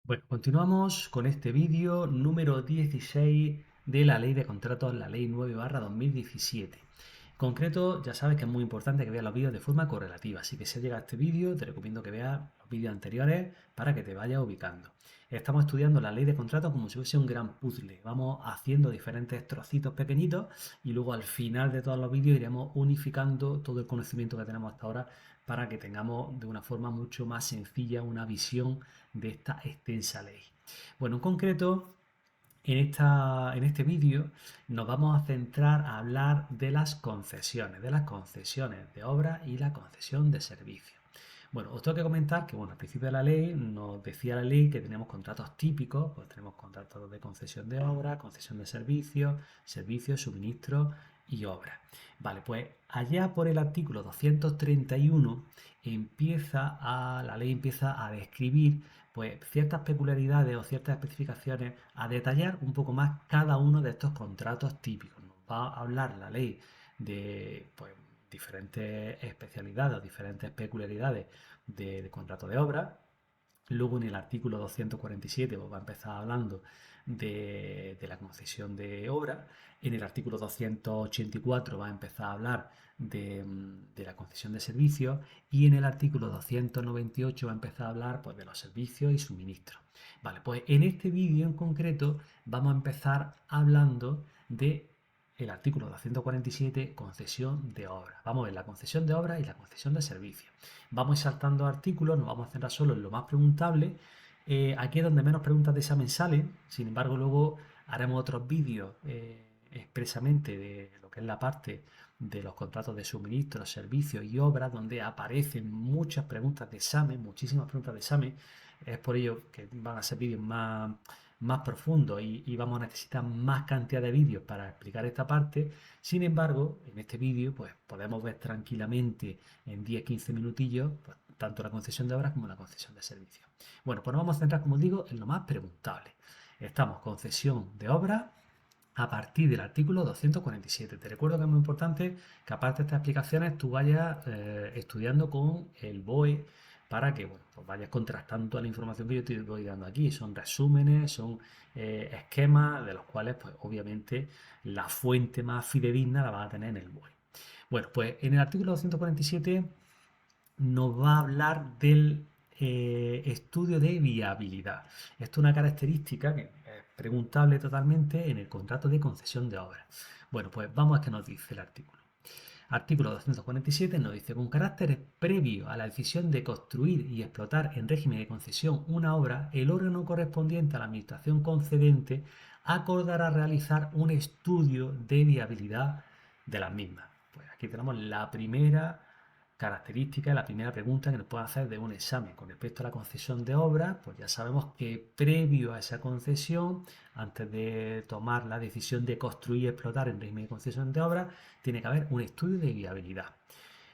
Bueno, continuamos con este vídeo número 16 de la Ley de Contratos, la Ley 9/2017. En concreto, ya sabes que es muy importante que veas los vídeos de forma correlativa, así que si has llegado a este vídeo, te recomiendo que veas los vídeos anteriores para que te vayas ubicando. Estamos estudiando la Ley de Contratos como si fuese un gran puzzle. Vamos haciendo diferentes trocitos pequeñitos y luego al final de todos los vídeos iremos unificando todo el conocimiento que tenemos hasta ahora para que tengamos de una forma mucho más sencilla una visión de esta extensa ley. Bueno, en concreto, en este vídeo nos vamos a centrar a hablar de las concesiones de obra y la concesión de servicios. Bueno, os tengo que comentar que, bueno, al principio de la ley nos decía la ley que teníamos contratos típicos, pues tenemos contratos de concesión de obra, concesión de servicios, suministros y obras. Vale, pues allá por el artículo 231 la ley empieza a describir pues ciertas peculiaridades o ciertas especificaciones, a detallar un poco más cada uno de estos contratos típicos. Nos va a hablar la ley de pues, diferentes especialidades o diferentes peculiaridades de contrato de obra. Luego en el artículo 247 pues, va a empezar hablando de la concesión de obra. En el artículo 284 va a empezar a hablar de la concesión de servicios y en el artículo 298 va a empezar a hablar pues, de los servicios y suministros. Vale, pues en este vídeo en concreto vamos a empezar hablando de el artículo 247, concesión de obra. Vamos a ver la concesión de obra y la concesión de servicios. Vamos saltando artículos, nos vamos a centrar solo en lo más preguntable. Aquí es donde menos preguntas de examen salen, sin embargo luego haremos otros vídeos expresamente de lo que es la parte de los contratos de suministro, servicios y obras, donde aparecen muchas preguntas de examen, muchísimas preguntas de examen. Es por ello que van a ser vídeos más profundos y vamos a necesitar más cantidad de vídeos para explicar esta parte. Sin embargo, en este vídeo pues podemos ver tranquilamente en 10-15 minutillos pues, tanto la concesión de obras como la concesión de servicios. Bueno, pues nos vamos a centrar, como digo, en lo más preguntable. Estamos concesión de obras a partir del artículo 247. Te recuerdo que es muy importante que aparte de estas explicaciones tú vayas estudiando con el BOE para que bueno, pues vayas contrastando toda la información que yo te voy dando aquí. Son resúmenes, son esquemas de los cuales pues obviamente la fuente más fidedigna la vas a tener en el BOE. Bueno, pues en el artículo 247 nos va a hablar del estudio de viabilidad. Esto es una característica que es preguntable totalmente en el contrato de concesión de obras. Bueno, pues vamos a qué nos dice el artículo. Artículo 247 nos dice, con carácter previo a la decisión de construir y explotar en régimen de concesión una obra, el órgano correspondiente a la administración concedente acordará realizar un estudio de viabilidad de las mismas. Pues aquí tenemos la primera característica, la primera pregunta que nos puede hacer de un examen. Con respecto a la concesión de obra, pues ya sabemos que previo a esa concesión, antes de tomar la decisión de construir y explotar en régimen de concesión de obra, tiene que haber un estudio de viabilidad.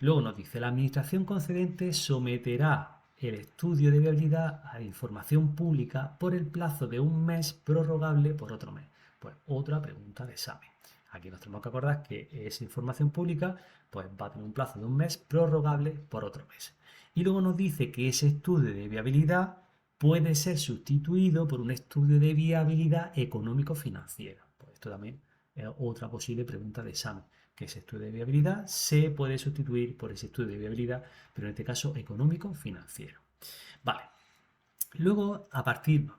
Luego nos dice, la administración concedente someterá el estudio de viabilidad a información pública por el plazo de un mes prorrogable por otro mes. Pues otra pregunta de examen. Aquí nos tenemos que acordar que esa información pública pues, va a tener un plazo de un mes prorrogable por otro mes. Y luego nos dice que ese estudio de viabilidad puede ser sustituido por un estudio de viabilidad económico-financiera. Pues esto también es otra posible pregunta de examen, que ese estudio de viabilidad se puede sustituir por ese estudio de viabilidad, pero en este caso económico-financiero. Vale. Luego,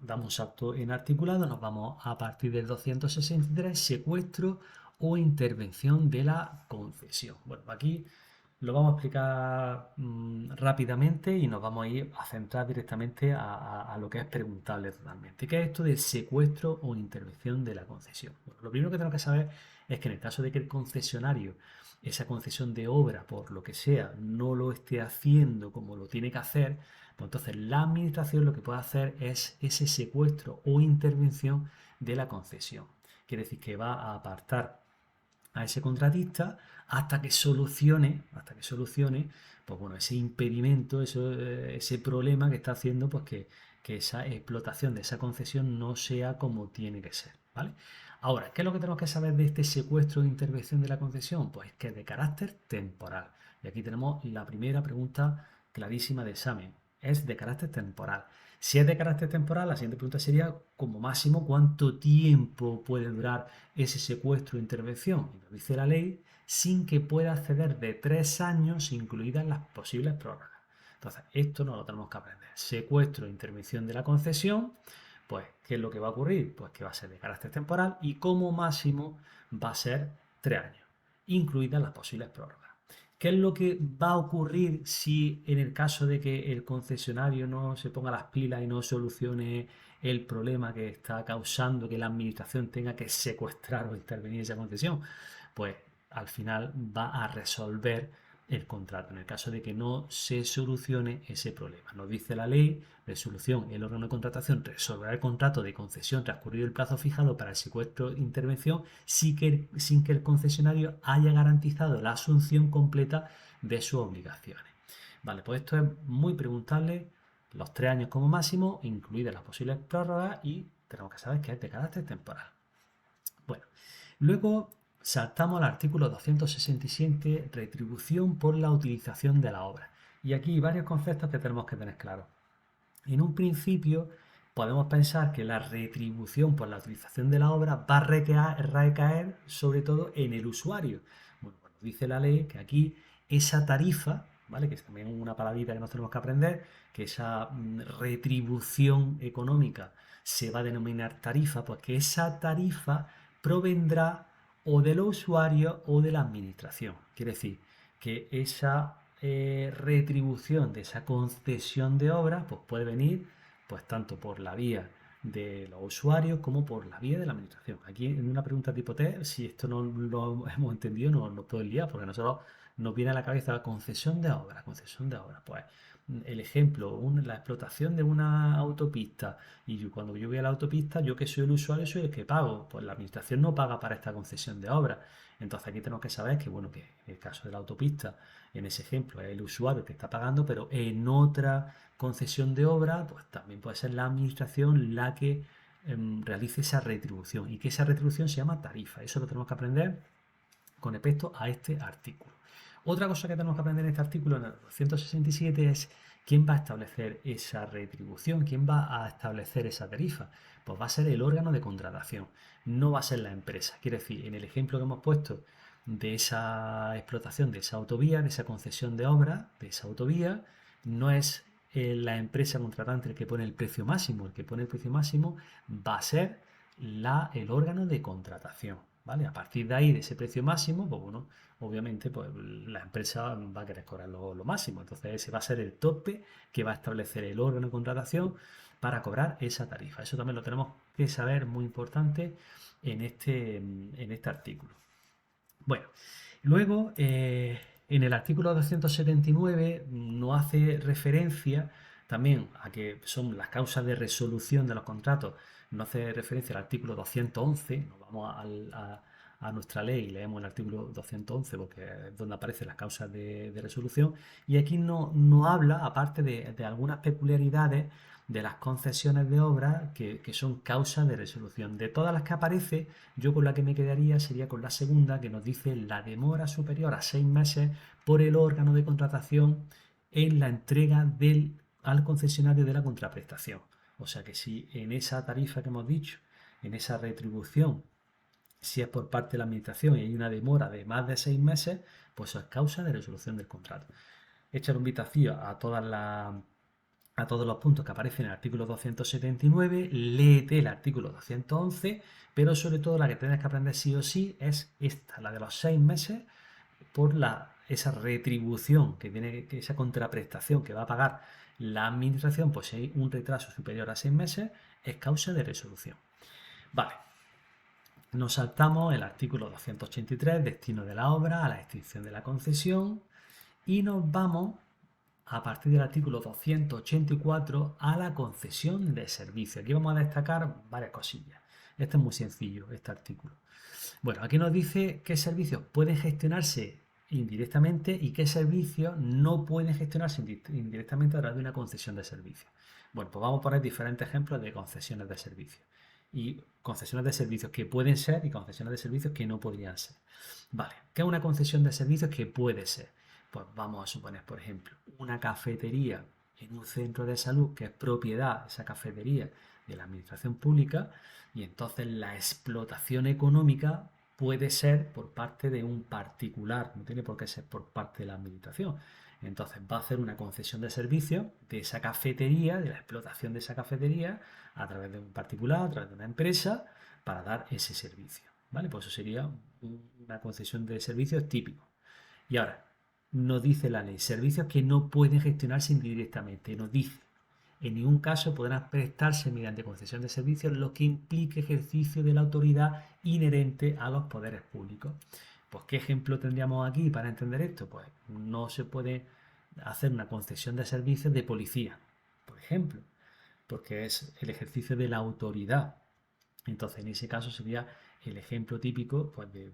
damos un salto en articulado, nos vamos a partir del 263, secuestro o intervención de la concesión. Bueno, aquí lo vamos a explicar rápidamente y nos vamos a ir a centrar directamente a lo que es preguntable totalmente. ¿Qué es esto de secuestro o intervención de la concesión? Bueno, lo primero que tenemos que saber es que en el caso de que el concesionario, esa concesión de obra, por lo que sea, no lo esté haciendo como lo tiene que hacer, pues entonces la administración lo que puede hacer es ese secuestro o intervención de la concesión. Quiere decir que va a apartar a ese contratista hasta que solucione pues bueno, ese impedimento, ese problema que está haciendo pues que esa explotación de esa concesión no sea como tiene que ser, ¿vale? Ahora, ¿qué es lo que tenemos que saber de este secuestro de intervención de la concesión? Pues que es de carácter temporal. Y aquí tenemos la primera pregunta clarísima de examen. Es de carácter temporal. Si es de carácter temporal, la siguiente pregunta sería, como máximo, ¿cuánto tiempo puede durar ese secuestro o intervención? Y nos dice la ley, sin que pueda exceder de 3 años, incluidas las posibles prórrogas. Entonces, esto no lo tenemos que aprender. Secuestro e intervención de la concesión, pues, ¿qué es lo que va a ocurrir? Pues que va a ser de carácter temporal y como máximo va a ser 3 años, incluidas las posibles prórrogas. ¿Qué es lo que va a ocurrir si en el caso de que el concesionario no se ponga las pilas y no solucione el problema que está causando que la administración tenga que secuestrar o intervenir esa concesión? Pues al final va a resolver el contrato, en el caso de que no se solucione ese problema. Nos dice la ley, resolución, el órgano de contratación resolverá el contrato de concesión transcurrido el plazo fijado para el secuestro e intervención sin que el concesionario haya garantizado la asunción completa de sus obligaciones. Vale, pues esto es muy preguntable, los 3 años como máximo, incluidas las posibles prórrogas, y tenemos que saber que es de carácter temporal. Bueno, luego saltamos al artículo 267, retribución por la utilización de la obra. Y aquí hay varios conceptos que tenemos que tener claros. En un principio, podemos pensar que la retribución por la utilización de la obra va a recaer sobre todo en el usuario. Bueno, pues dice la ley que aquí esa tarifa, ¿vale? Que es también una palabrita que nos tenemos que aprender, que esa retribución económica se va a denominar tarifa, pues que esa tarifa provendrá o de los usuarios o de la administración. Quiere decir que esa retribución de esa concesión de obra pues puede venir pues tanto por la vía de los usuarios como por la vía de la administración. Aquí en una pregunta tipo T, si esto no lo hemos entendido, no nos puede liar, porque a nosotros nos viene a la cabeza la concesión de obra, pues el ejemplo, la explotación de una autopista, y cuando yo voy a la autopista, yo que soy el usuario soy el que pago, pues la administración no paga para esta concesión de obra. Entonces aquí tenemos que saber que, bueno, que en el caso de la autopista, en ese ejemplo es el usuario que está pagando, pero en otra concesión de obra, pues también puede ser la administración la que realice esa retribución, y que esa retribución se llama tarifa. Eso lo tenemos que aprender con respecto a este artículo. Otra cosa que tenemos que aprender en este artículo, en el 267, es quién va a establecer esa retribución, quién va a establecer esa tarifa. Pues va a ser el órgano de contratación, no va a ser la empresa. Quiere decir, en el ejemplo que hemos puesto de esa explotación de esa autovía, de esa concesión de obra, de esa autovía, no es la empresa contratante el que pone el precio máximo. El que pone el precio máximo va a ser el órgano de contratación. ¿Vale? A partir de ahí, de ese precio máximo, pues bueno, obviamente pues, la empresa va a querer cobrar lo máximo. Entonces ese va a ser el tope que va a establecer el órgano de contratación para cobrar esa tarifa. Eso también lo tenemos que saber, muy importante, en este artículo. Bueno, luego en el artículo 279 nos hace referencia también a que son las causas de resolución de los contratos, nos hace referencia al artículo 211, nos vamos a nuestra ley y leemos el artículo 211 porque es donde aparecen las causas de resolución, y aquí no habla, aparte de algunas peculiaridades de las concesiones de obra que son causas de resolución. De todas las que aparece, yo con la que me quedaría sería con la segunda, que nos dice la demora superior a 6 meses por el órgano de contratación en la entrega al concesionario de la contraprestación. O sea que si en esa tarifa que hemos dicho, en esa retribución, si es por parte de la administración y hay una demora de más de 6 meses, pues eso es causa de resolución del contrato. Echar un vistazo a todos los puntos que aparecen en el artículo 279, léete el artículo 211, pero sobre todo la que tienes que aprender sí o sí es esta, la de los 6 meses por esa retribución que tiene, esa contraprestación que va a pagar la administración, pues si hay un retraso superior a 6 meses, es causa de resolución. Vale, nos saltamos el artículo 283, destino de la obra, a la extinción de la concesión, y nos vamos a partir del artículo 284 a la concesión de servicio. Aquí vamos a destacar varias cosillas. Este es muy sencillo, este artículo. Bueno, aquí nos dice qué servicios pueden gestionarse indirectamente y qué servicios no pueden gestionarse indirectamente a través de una concesión de servicio. Bueno, pues vamos a poner diferentes ejemplos de concesiones de servicio. Y concesiones de servicios que pueden ser y concesiones de servicios que no podrían ser. Vale, ¿qué es una concesión de servicios que puede ser? Pues vamos a suponer, por ejemplo, una cafetería en un centro de salud que es propiedad, esa cafetería, de la administración pública, y entonces la explotación económica puede ser por parte de un particular, no tiene por qué ser por parte de la administración. Entonces va a hacer una concesión de servicios de esa cafetería, de la explotación de esa cafetería, a través de un particular, a través de una empresa, para dar ese servicio. ¿Vale? Pues eso sería una concesión de servicios típico. Y ahora, nos dice la ley, servicios que no pueden gestionarse indirectamente. Nos dice, en ningún caso podrán prestarse mediante concesión de servicios lo que implique ejercicio de la autoridad inherente a los poderes públicos. Pues, ¿qué ejemplo tendríamos aquí para entender esto? Pues no se puede hacer una concesión de servicios de policía, por ejemplo, porque es el ejercicio de la autoridad. Entonces, en ese caso sería el ejemplo típico, pues, de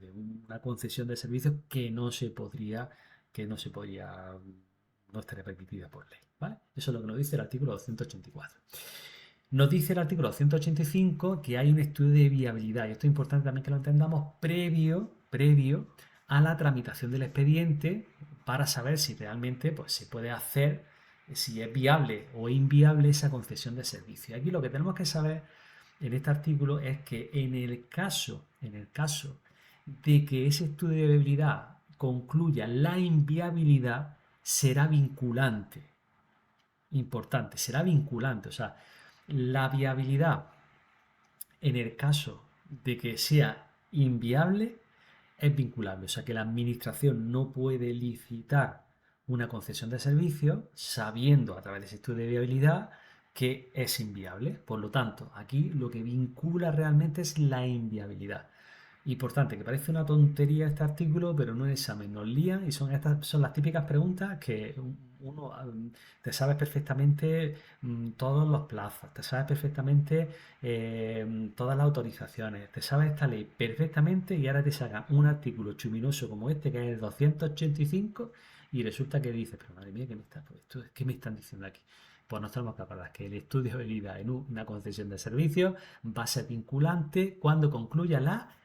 una concesión de servicios que no no estaría permitida por ley. ¿Vale? Eso es lo que nos dice el artículo 284. Nos dice el artículo 285 que hay un estudio de viabilidad, y esto es importante también que lo entendamos, previo a la tramitación del expediente, para saber si realmente pues, se puede hacer, si es viable o inviable esa concesión de servicio. Aquí lo que tenemos que saber en este artículo es que en el caso de que ese estudio de viabilidad concluya la inviabilidad, será vinculante. Importante, será vinculante. O sea, la viabilidad en el caso de que sea inviable es vinculable. O sea, que la administración no puede licitar una concesión de servicio sabiendo a través de ese estudio de viabilidad que es inviable. Por lo tanto, aquí lo que vincula realmente es la inviabilidad. Importante, que parece una tontería este artículo, pero no en examen nos lían, y estas son las típicas preguntas que uno te sabes perfectamente todos los plazos, te sabes perfectamente todas las autorizaciones, te sabes esta ley perfectamente, y ahora te sacan un artículo chuminoso como este, que es el 285, y resulta que dices, pero madre mía, ¿qué me están diciendo aquí? Pues nos tenemos que acordar que el estudio de habilidad en una concesión de servicios va a ser vinculante cuando concluya la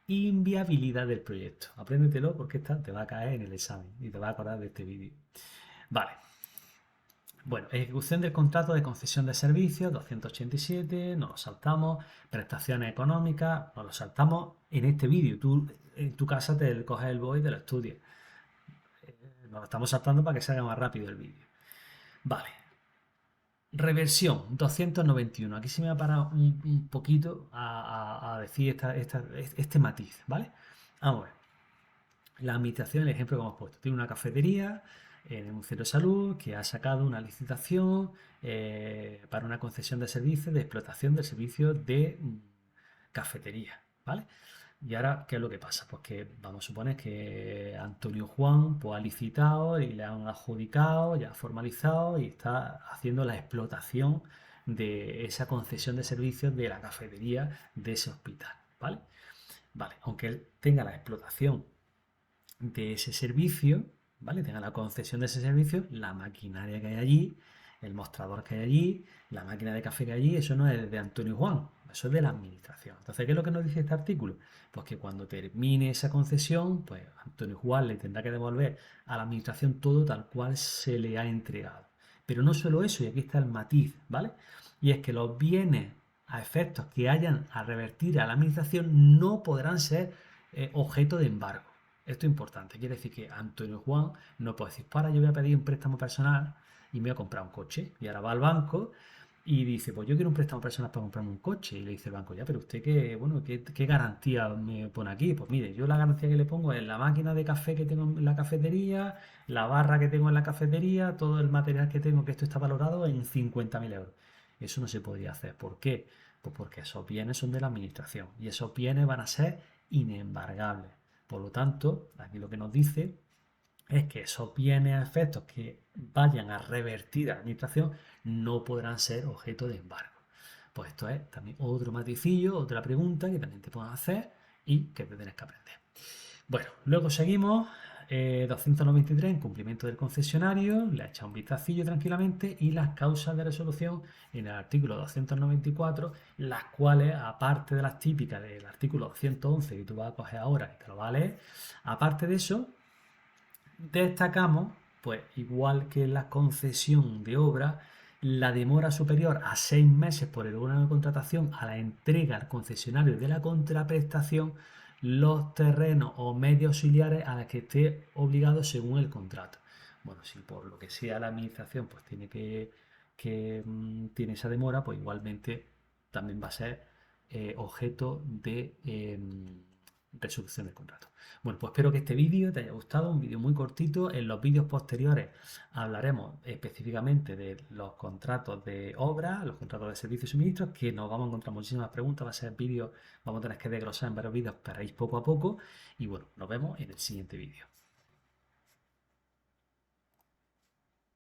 inviabilidad del proyecto. Apréndetelo, porque esta te va a caer en el examen y te va a acordar de este vídeo. Vale. Bueno, ejecución del contrato de concesión de servicios, 287, nos lo saltamos. Prestaciones económicas, nos lo saltamos en este vídeo. Tú en tu casa te coges el BOE y te lo estudias. Nos lo estamos saltando para que salga más rápido el vídeo. Vale. Reversión 291. Aquí se me va a parar un poquito a decir este matiz, ¿vale? Vamos a ver. La administración, el ejemplo que hemos puesto, tiene una cafetería en un centro de salud que ha sacado una licitación para una concesión de servicios de explotación del servicio de cafetería, ¿vale? Y ahora, ¿qué es lo que pasa? Pues que vamos a suponer que Antonio Juan pues, ha licitado y le han adjudicado, ya ha formalizado y está haciendo la explotación de esa concesión de servicios de la cafetería de ese hospital, ¿vale? Vale, aunque él tenga la explotación de ese servicio, ¿vale? Tenga la concesión de ese servicio, la maquinaria que hay allí, el mostrador que hay allí, la máquina de café que hay allí, eso no es de Antonio Juan, eso es de la administración. Entonces, ¿qué es lo que nos dice este artículo? Pues que cuando termine esa concesión, pues Antonio Juan le tendrá que devolver a la administración todo tal cual se le ha entregado. Pero no solo eso, y aquí está el matiz, ¿vale? Y es que los bienes a efectos que hayan a revertir a la administración no podrán ser objeto de embargo. Esto es importante, quiere decir que Antonio Juan no puede decir, para, yo voy a pedir un préstamo personal y me voy a comprar un coche. Y ahora va al banco y dice, pues yo quiero un préstamo personal para comprarme un coche. Y le dice el banco, ya, pero usted qué garantía me pone aquí. Pues mire, yo la garantía que le pongo es la máquina de café que tengo en la cafetería, la barra que tengo en la cafetería, todo el material que tengo, que esto está valorado en 50.000 euros. Eso no se podría hacer. ¿Por qué? Pues porque esos bienes son de la administración y esos bienes van a ser inembargables. Por lo tanto, aquí lo que nos dice es que esos bienes a efectos que vayan a revertir a la administración no podrán ser objeto de embargo. Pues esto es también otro maticillo, otra pregunta que también te pueden hacer y que te tienes que aprender. Bueno, luego seguimos. 293, en cumplimiento del concesionario, le ha echado un vistacillo tranquilamente, y las causas de resolución en el artículo 294, las cuales, aparte de las típicas del artículo 211 que tú vas a coger ahora y te lo vas a leer, aparte de eso, destacamos pues igual que la concesión de obra, la demora superior a 6 meses por el órgano de contratación a la entrega al concesionario de la contraprestación los terrenos o medios auxiliares a los que esté obligado según el contrato. Bueno, si por lo que sea la administración pues tiene esa demora, pues igualmente también va a ser objeto de resolución del contrato. Bueno, pues espero que este vídeo te haya gustado, un vídeo muy cortito. En los vídeos posteriores hablaremos específicamente de los contratos de obra, los contratos de servicios y suministros, que nos vamos a encontrar muchísimas preguntas, va a ser vídeos, vamos a tener que desglosar en varios vídeos para ir poco a poco. Y bueno, nos vemos en el siguiente vídeo.